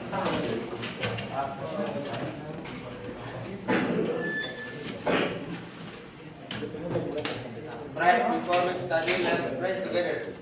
Right before we study, let's pray together.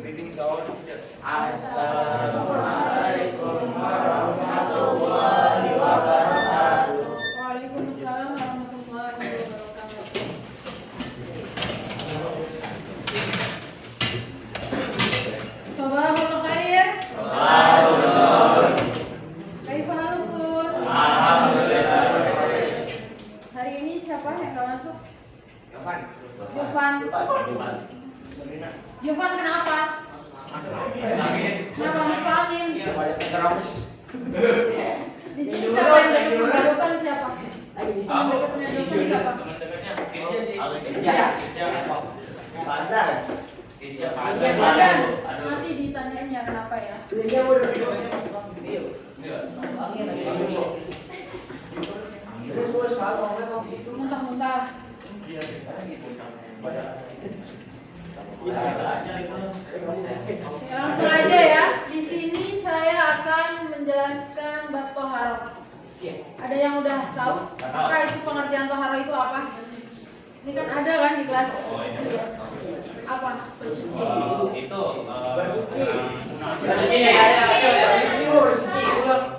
Reading to our teacher. Assalamualaikum warahmatullahi wabarakatuh. Waalaikumsalam warahmatullahi wabarakatuh. Sabahul khair. Kaifa halukum? Alhamdulillah. Hari ini siapa yang nggak masuk? Yohan. Yovan kenapa? Kenapa masalin? Di sini siapa yang dekat sama Yovan siapa? Yang dekatnya Yovan siapa? Ya, Padan. Nanti ditanyain ya kenapa ya. Muntah-muntah. Langsung aja ya. Di sini saya akan menjelaskan bab toharo. Ada yang udah tahu? Apa itu pengertian toharo itu apa? Ini kan ada kan di kelas. Apa? Bersuci.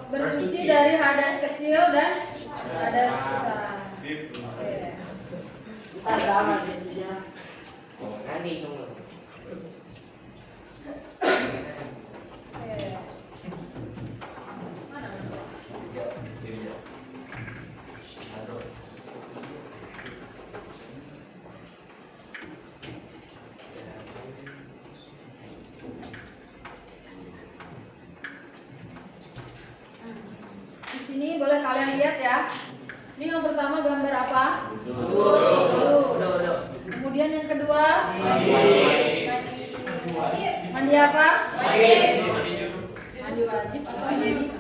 Bersuci dari hadas kecil dan hadas besar. Di sini boleh kalian lihat ya. Ini yang pertama gambar apa? Wudu. Kemudian yang kedua? Mandi apa? Mandi wajib atau mandi?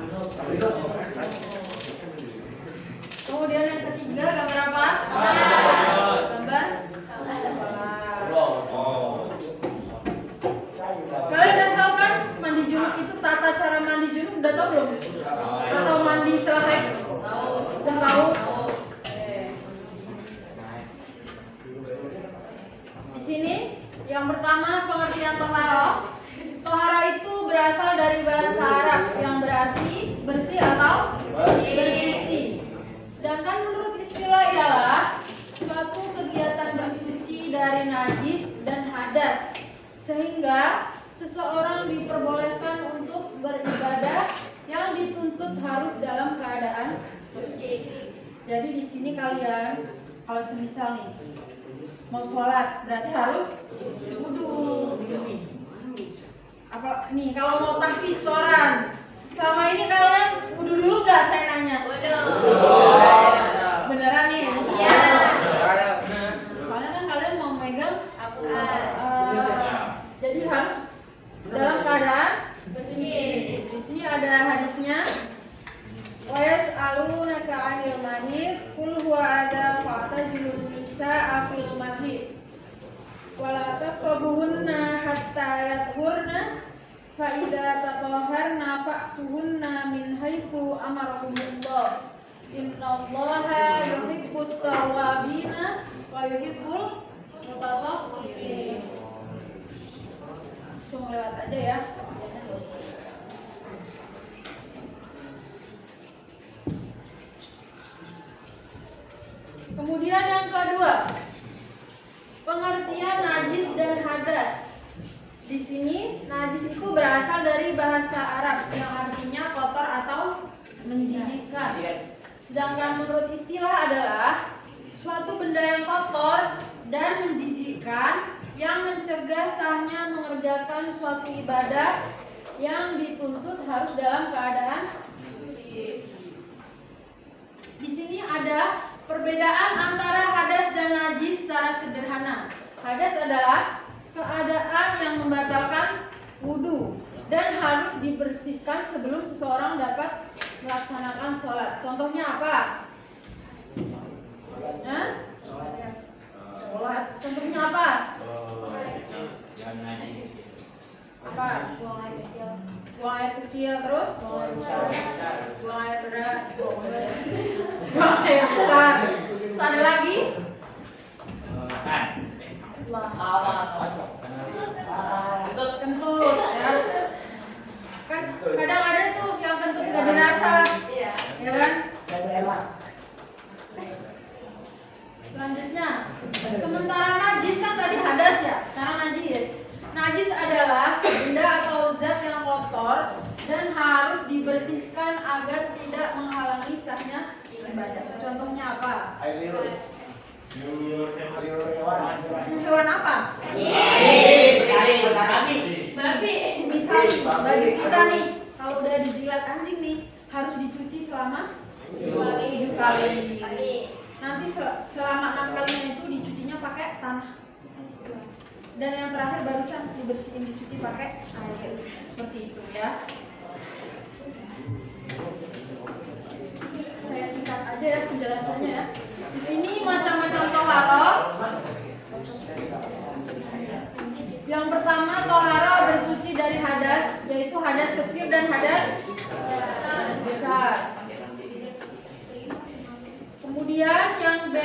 Kemudian yang ketiga gambar apa? Gambar sholat. Kalian udah tahu kan mandi junub itu tata cara mandi junub udah tahu belum? Atau mandi setelah haid? Udah tahu? Di sini yang pertama pengertian toharo. Toharo itu berasal dari bahasa Arab yang berarti bersih atau bersuci. Sedangkan menurut istilah ialah suatu kegiatan bersuci dari najis dan hadas, sehingga seseorang diperbolehkan untuk beribadah yang dituntut harus dalam keadaan suci. Jadi di sini kalian kalau semisal nih mau sholat berarti harus wudu. Apa nih kalau mau tahfiz Quran selama ini kalian wudu dulu nggak? Saya nanya. Beneran nih? Iya. Soalnya kan kalian mau megang jadi harus dalam keadaan bersih. Di sini ada hadisnya. Wa yas'alunaka 'anil mahid qul huwa adza fa'tazilun nisaa fil mahid wa la taqrabuhunna hatta yathurna fa idza tatahharna fa'tuhunna min haitsu amarakumullah innallaha yuhibbut tawwabina wa yuhibbul mutatahhirin. Langsung lewat aja ya. Kemudian yang kedua, Pengertian najis dan hadas. Di sini najis itu berasal dari bahasa Arab yang artinya kotor atau menjijikkan. Sedangkan menurut istilah adalah suatu benda yang kotor dan menjijikkan yang mencegah sahnya mengerjakan suatu ibadah yang dituntut harus dalam keadaan suci. Di sini ada perbedaan antara hadas dan najis secara sederhana. Hadas adalah keadaan yang membatalkan wudhu dan harus dibersihkan sebelum seseorang dapat melaksanakan sholat. Contohnya apa? Hah? Sholat. Contohnya apa? Apa? Buang air kecil. Buang air kecil terus? Buang air berat. Buang air besar. Terus ada lagi? Kentut ya. Kan kadang ada tuh yang kentut gak dirasa, ya kan? Selanjutnya, sementara najis kan tadi hadas ya, sekarang najis. Najis adalah benda atau zat yang kotor dan harus dibersihkan agar tidak menghalangi sahnya ibadah. Contohnya apa? Air liur. Hewan apa? Babi. Misal baju kita nih, kalau udah dijilat anjing nih, harus dicuci selama 7 kali. Nanti selama 6 kalinya itu dicucinya pakai tanah. Dan yang terakhir barusan dibersihin, dicuci pakai air. Seperti itu ya. Saya singkat aja ya penjelasannya ya. Di sini macam-macam toharoh. Yang pertama toharoh bersuci dari hadas, yaitu hadas kecil dan hadas besar. Kemudian yang B,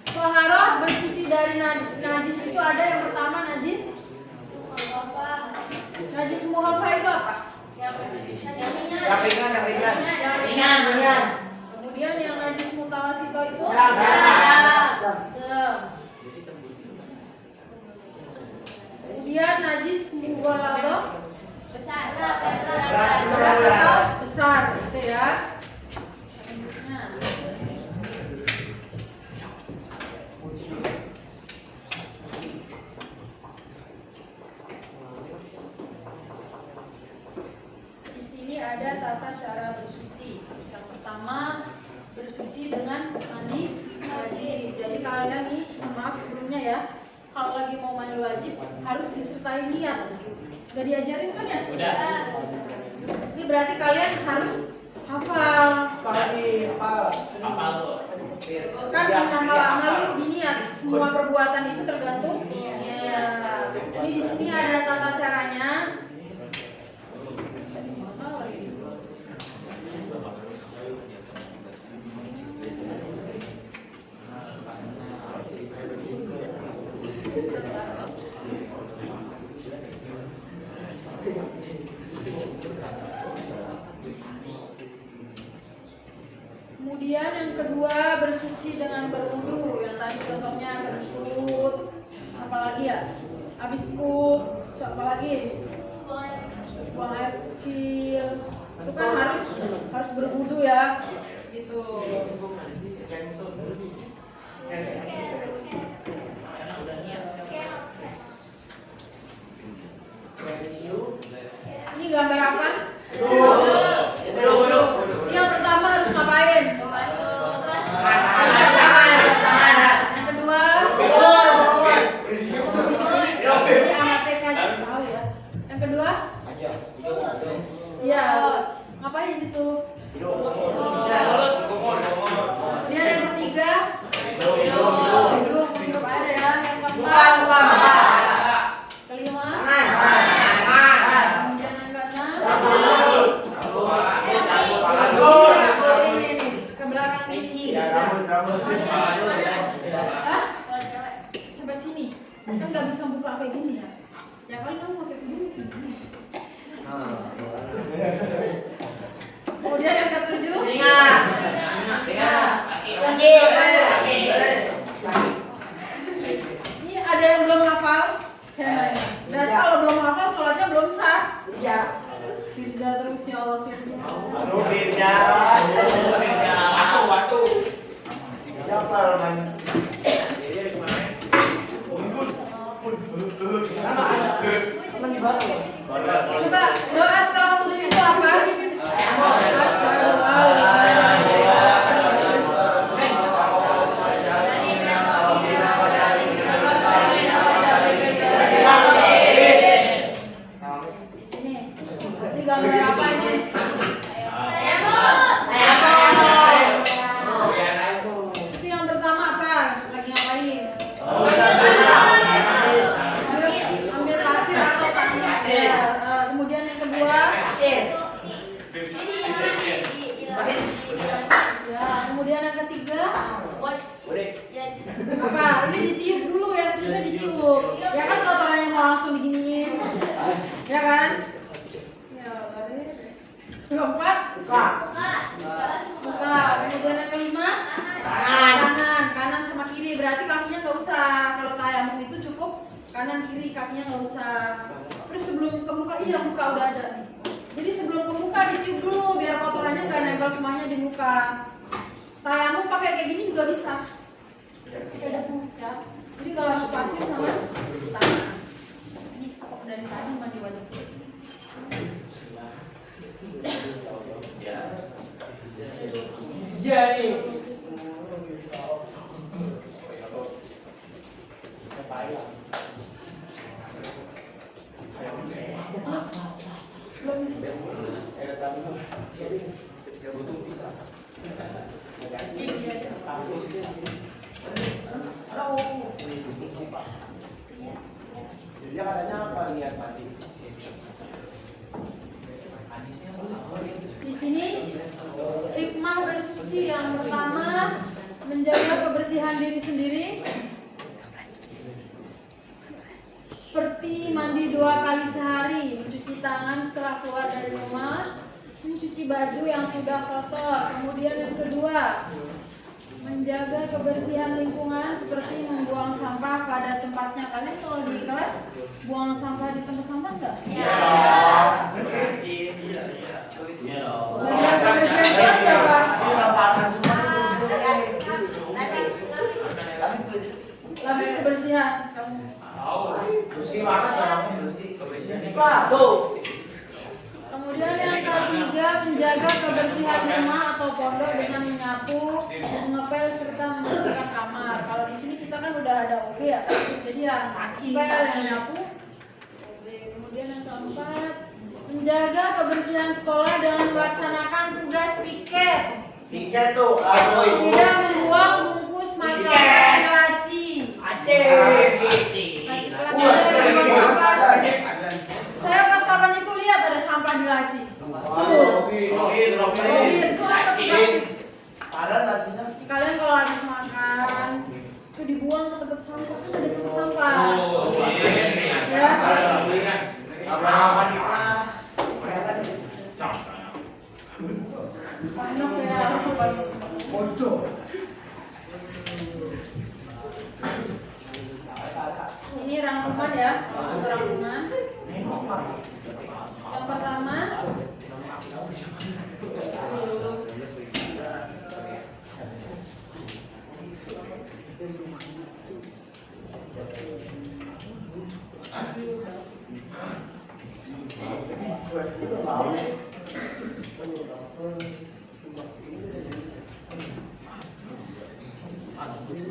toharoh bersuci dari najis itu ada yang pertama najis muhalfa itu apa? Yang ringan. Kemudian yang najis mutawasito itu kemudian najis mughalladho berat atau besar gitu ya. Selanjutnya di sini ada tata cara bersuci. Yang pertama bersuci dengan mandi wajib. Jadi kalian nih, maaf sebelumnya ya, kalau lagi mau mandi wajib harus disertai niat. Udah diajarin kan ya? Udah. Ini berarti kalian harus hafal. Hafal tuh. Kan innamal a'malu binniyat. Semua perbuatan itu tergantung niat. Ini di sini ada tata caranya. Kemudian yang kedua bersuci dengan berwudu. Yang tadi contohnya berwudu, apa lagi ya? Habis pup, apa lagi? Buang air kecil. Itu kan harus berwudu ya. Gitu. Ini gambar apa? Ini yang pertama harus ngapain? Yang kedua, ini anak TK tahu ya. Yang kedua, ya ngapain itu? Kemudian yang ketiga, hidup air ya. Yang keempat, kelima, kemudian yang keenam, ini ke belakang ini. Hah? Sampai sini. Kan nggak bisa buka kayak gini ya. Ya kan kamu pakai begini. Kemudian yang ketujuh, Saya nanya. Berarti kalau belum hafal sholatnya belum sah. Iya. Firza terus ya Allah Firza. Aduh, Firza. Waktu. Siapa man? Coba doa setelah wudhu itu apa? Di sini. Ini gambar apa ini? Itu yang pertama apa? Lagi ngapain? Ambil pasir atau tanah pasir. Kemudian yang kedua, ya. Kemudian yang ketiga, apa? Ini ditiup dulu, yang ketiga ditiup. Ya kan kotorannya mau langsung diginiin, ya kan? Ya, keempat, buka. Kemudian yang kelima, kanan sama kiri. Berarti kakinya nggak usah. Kalau tayamum itu cukup kanan kiri, kakinya nggak usah. Terus sebelum ke muka, iya muka udah ada nih. Jadi sebelum ke muka ditiup dulu biar kotorannya nggak nempel semuanya di muka. Tayamum pakai kayak gini juga bisa. Pakai debu ya. Jadi nggak harus pasir sama tanah. Ini kok dari tadi mandi wajib. Jadi. Dia katanya apa lihat mati? Di sini hikmah bersuci yang pertama menjaga kebersihan diri sendiri, seperti mandi 2 kali sehari, mencuci tangan setelah keluar dari rumah, mencuci baju yang sudah kotor. Kemudian yang kedua, menjaga kebersihan lingkungan seperti membuang sampah pada tempatnya. Kalian kalau di kelas buang sampah di tempat sampah enggak? Bagian kebersihan kelas siapa? Lebih kebersihan kamu. Bersih makas kamu bersih kebersihan. Kemudian yang ketiga, menjaga kebersihan rumah atau pondok dengan menyapu, mengepel serta membersihkan kamar. Kalau di sini kita kan udah ada OB ya, jadi yang ngepel, yang nyapu. Kemudian yang keempat, menjaga kebersihan sekolah dengan melaksanakan tugas piket. Piket tuh, aduh ibu. Tidak membuang bungkus makanan di laci. Saya pas kapan itu lihat ada sampah di laci. Itu apa plastik? Ada lacinya. Kalian kalau habis makan itu dibuang ke tempat sampah, kan ada tempat sampah. Ya. Apa di kelas? Panas ya. Bodoh. Sini rangkuman ya, masuk ke rangkuman. Yang pertama,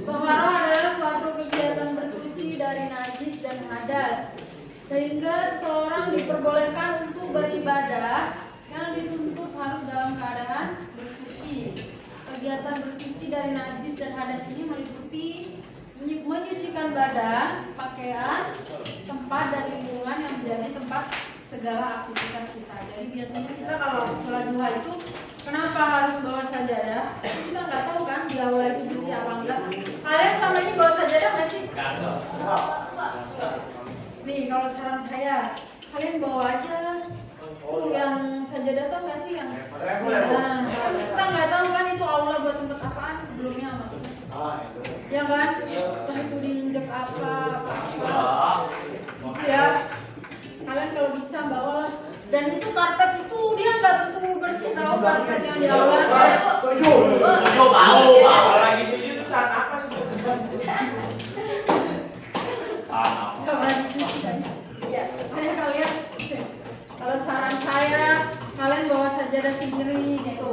Toharoh adalah suatu kegiatan bersuci dari najis dan hadas, sehingga seseorang diperbolehkan untuk beribadah yang dituntut harus dalam keadaan bersuci. Kegiatan bersuci dari najis dan hadas ini meliputi menyucikan badan, pakaian, tempat dan lingkungan yang menjadi tempat segala aktivitas kita. Jadi biasanya kita kalau sholat duha itu kenapa harus bawa sajadah? Kita nggak tahu kan di awal itu bersih apa enggak. Kalian selama ini bawa sajadah nggak sih? Nih kalau saran saya, kalian bawa aja tuh yang sajadah tuh nggak sih yang? Nah, kita nggak tahu kan itu Allah buat tempat apaan sebelumnya maksudnya. Ya kan? Entah itu diinjek apa. karpet itu dia nggak tentu bersih tahu karpet yang di awan. Setuju. Tahu. Lagi sujud tuh tahan napas tuh. Nggak pernah dicuci kan? Ya, makanya kalian kalau saran saya kalian bawa sajadah sendiri gitu,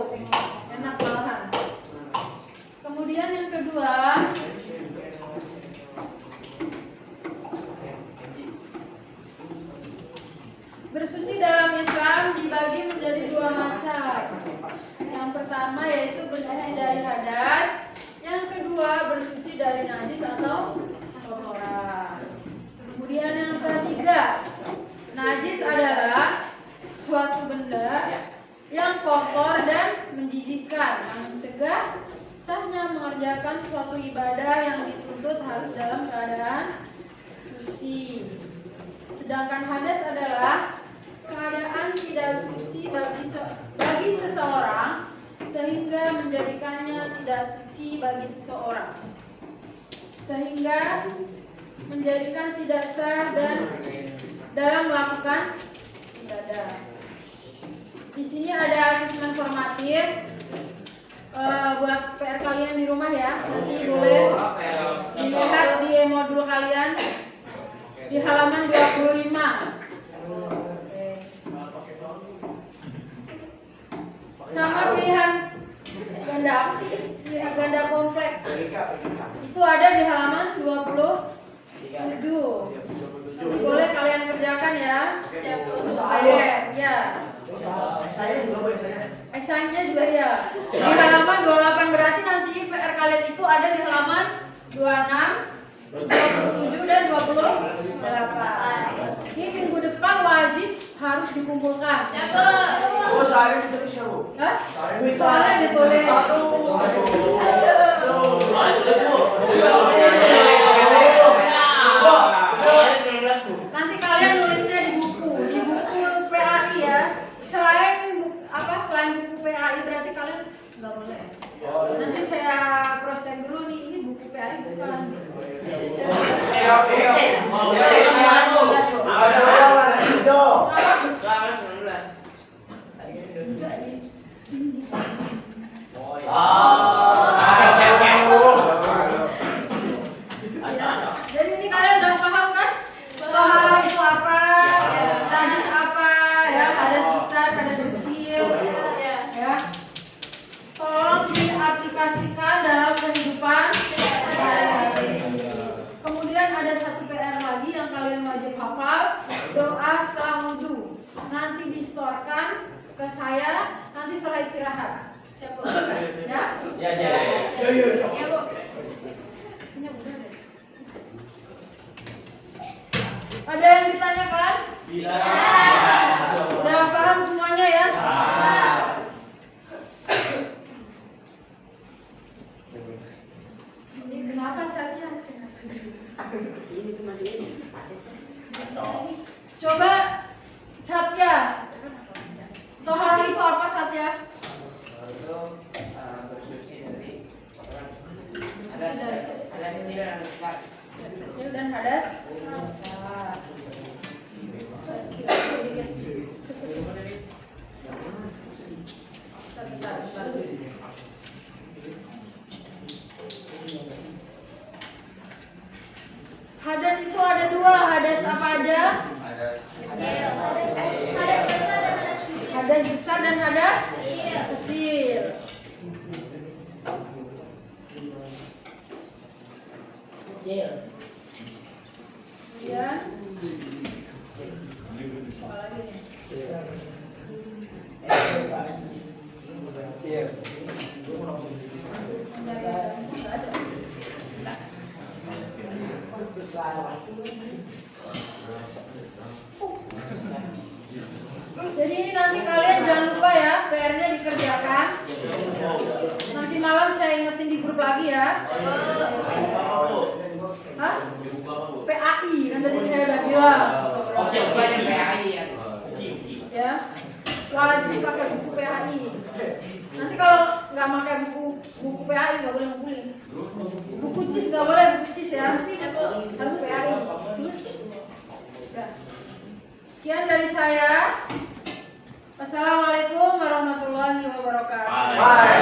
enak malahan. Kemudian yang kedua, bersuci dalam Islam dibagi menjadi dua macam. Yang pertama yaitu bersuci dari hadas, yang kedua bersuci dari najis atau kotoran. Kemudian yang ketiga, najis adalah suatu benda yang kotor dan menjijikkan, yang mencegah sahnya mengerjakan suatu ibadah yang dituntut harus dalam keadaan suci. Sedangkan hadas adalah keadaan tidak suci bagi seseorang sehingga menjadikannya tidak suci bagi seseorang, sehingga menjadikan tidak sah dan dalam melakukan ibadah. Di sini ada asesmen formatif buat PR kalian di rumah ya. Nanti boleh dilihat di modul kalian di halaman 25. Sama pilihan ganda apa sih? Pilihan ganda kompleks. Itu ada di halaman 27. Nanti boleh kalian kerjakan ya. Ya. Esainya juga ya. Di halaman 28 berarti nanti PR kalian itu ada di halaman 26, 27 dan 28. Ini minggu depan wajib harus dikumpulkan. Oh, soalnya ditulis ya, Bu? Hah? Soalnya ditulis. Nanti kalian nulisnya di buku PAI ya. Selain buku PAI berarti kalian nggak boleh. Nanti saya cross check dulu nih, ini buku PAI bukan. Jadi ini kalian udah paham kan? Tohara itu apa? Najis apa? Ya, hadas besar, hadas kecil. Ya. Tolong diaplikasikan dalam kehidupan sehari-hari. Kemudian ada satu PR lagi yang kalian wajib hafal, doa setelah wudhu. Nanti distorkan ke saya nanti setelah istirahat. Siap, Bu? Ya? Ya, Bu. Ini udah deh. Ada yang ditanyakan? Bila. Udah paham semuanya ya? Ini kenapa saatnya? Coba Satya. Tohara itu apa Satya? Kecil dan hadas besar. Bentar. Hadas itu ada dua, hadas apa aja? Hadas besar dan hadas kecil. Kemudian apa lagi nih? Jadi ini nanti kalian jangan lupa ya, PR-nya dikerjakan. Nanti malam saya ingetin di grup lagi ya. Hah? PAI, kan tadi saya udah bilang. Oke, PAI ya. Ya, wajib pakai buku PAI. Nanti kalau nggak pakai buku PAI nggak boleh ngumpulin. Buku CIS nggak boleh, buku CIS ya. Harus PAI. Udah. Sekian dari saya. Bye.